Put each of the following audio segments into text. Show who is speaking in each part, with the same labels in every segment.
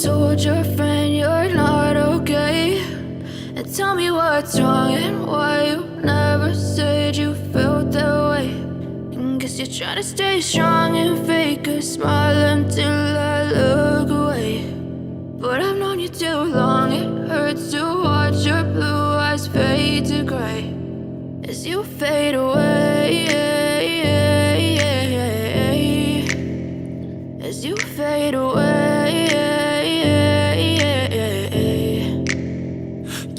Speaker 1: told your friend you're not okay, and tell me what's wrong and why you never said you felt that way. And guess you're trying to stay strong and fake a smile until I look away. But I've known you too long, it hurts to watch your blue eyes fade to gray as you fade away, as you fade away.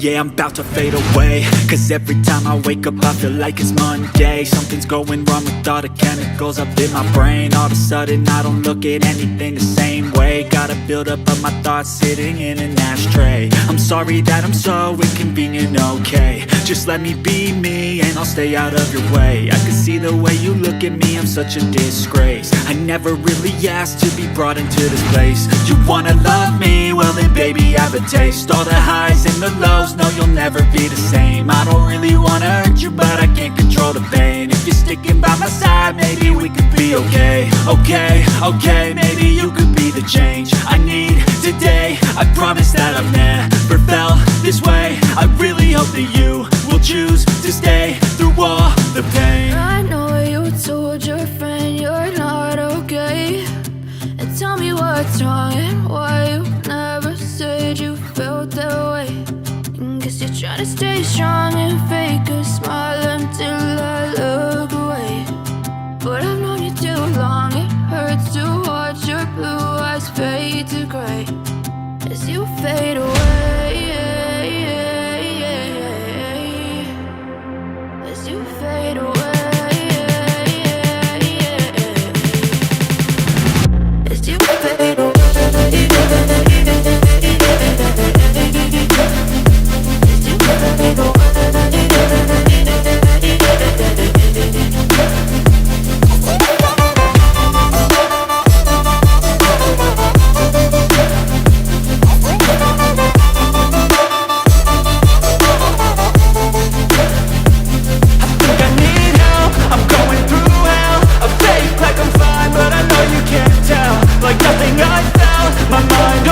Speaker 2: Yeah, I'm about to fade away, cause every time I wake up I feel like it's Monday. Something's going wrong with all the chemicals up in my brain. All of a sudden I don't look at anything the same way. Got a build up of my thoughts sitting in an ashtray. I'm sorry that I'm so inconvenient, okay. Just let me be me and I'll stay out of your way. I can see the way you look at me, I'm such a disgrace. I never really asked to be brought into this place. You wanna love me? Well then baby have a taste. All the highs and the lows, no you'll never be the same. I don't really wanna hurt you but I can't control the pain. If you're sticking by my side maybe we could be okay. Okay, maybe you could be the change I need today. I promise that I've never felt this way. I really hope that you will choose to stay through all the pain.
Speaker 1: I know you told your friend you're not okay, and tell me what's wrong and why you never said you felt that way. And guess you're trying to stay strong and fake a smile until I look away. But I've known you too long, it hurts to watch your blue eyes fade to gray as you fade away, as you fade away, as you fade away.
Speaker 2: Like nothing I felt, my mind